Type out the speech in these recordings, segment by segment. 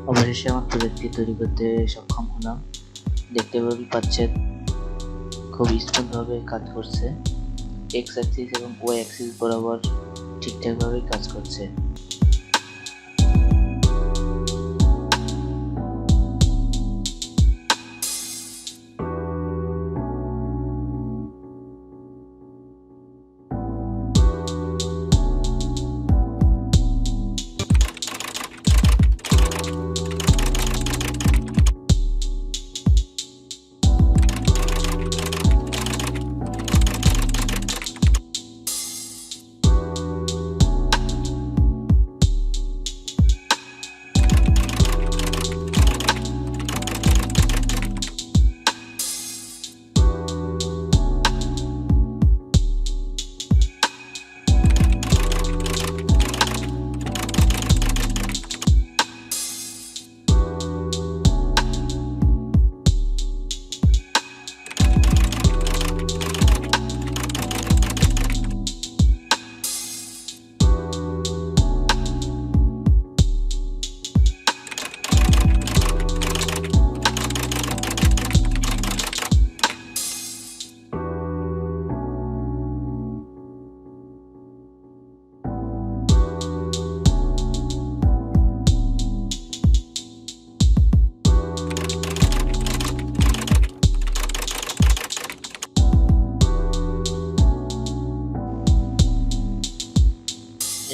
অবশেষে আমার প্রজেক্টটি তৈরি করতে সক্ষম হলাম। দেখতে পাচ্ছেন খুব স্মুথভাবে কাজ করছে। এক্স অ্যাক্সিস এবং ওয়াই অ্যাক্সিস বরাবর ঠিকঠাকভাবে কাজ করছে।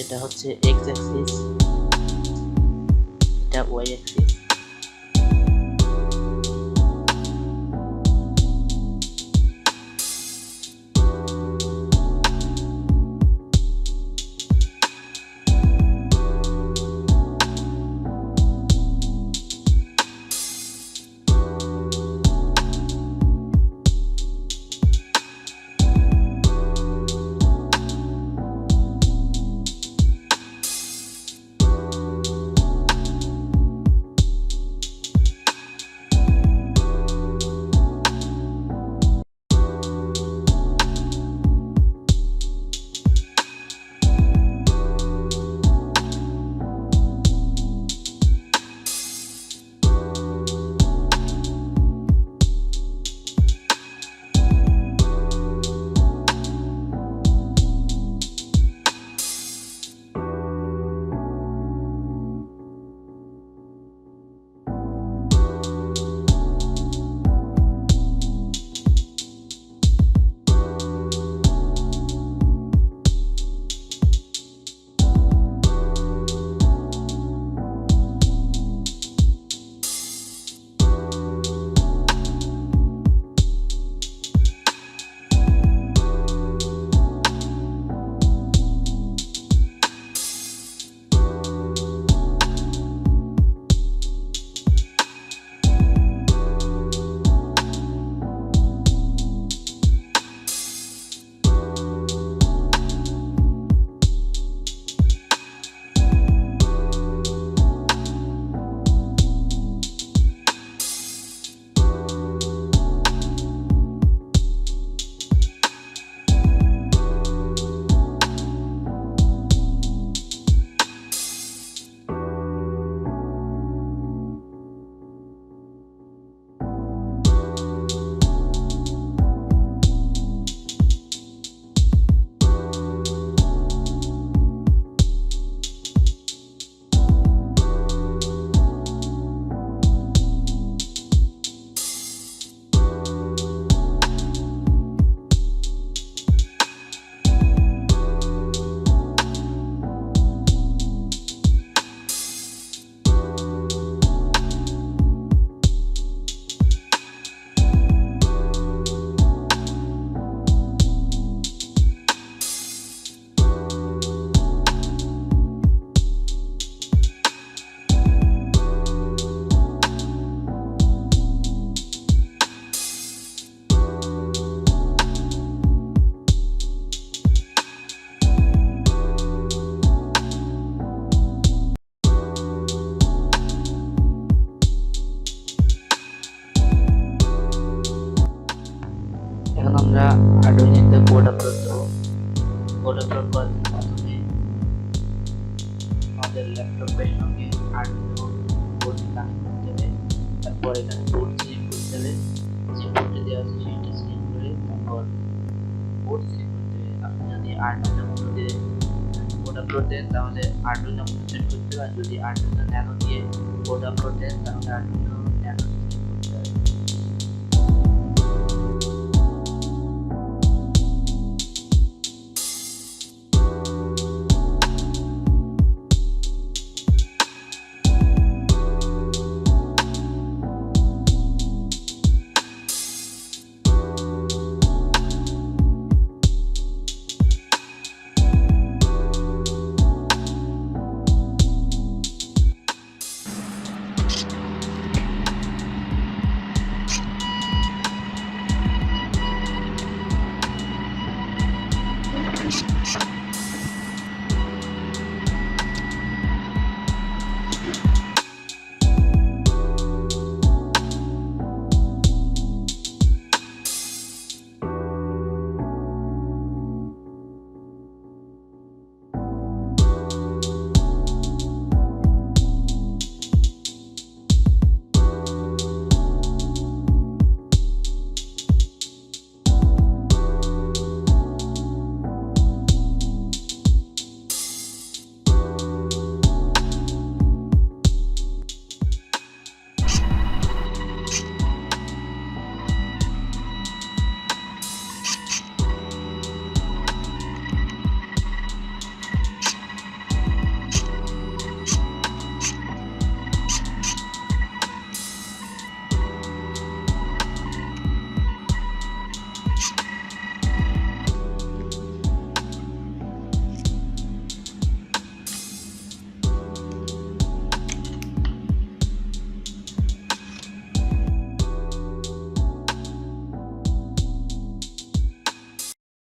এটা হচ্ছে এক্স অ্যাক্সিস, এটা ওয়াই অ্যাক্সিস। এখন আমরা আরডুইনোতে কোড আপলোড দেবো। কোড আপলোড করার জন্য প্রথমে আমাদের ল্যাপটপের সঙ্গে আরডুইনো বোর্ডে কানেক্ট করতে হবে। তারপর এখানে বোর্ড সিলেক্ট করতে হবে, যে বোর্ডে দেওয়া আছে সেটা সিলেক্ট করে তারপর বোর্ড সিলেক্ট করতে হবে। আপনি যদি আরডুইনো উনো দিয়ে বোর্ড আপলোড দেন তাহলে আরডুইনো উনো সেট করতে হবে, আর যদি আরডুইনো ন্যানো দিয়ে বোর্ড আপলোড দেন তাহলে আরডুইনো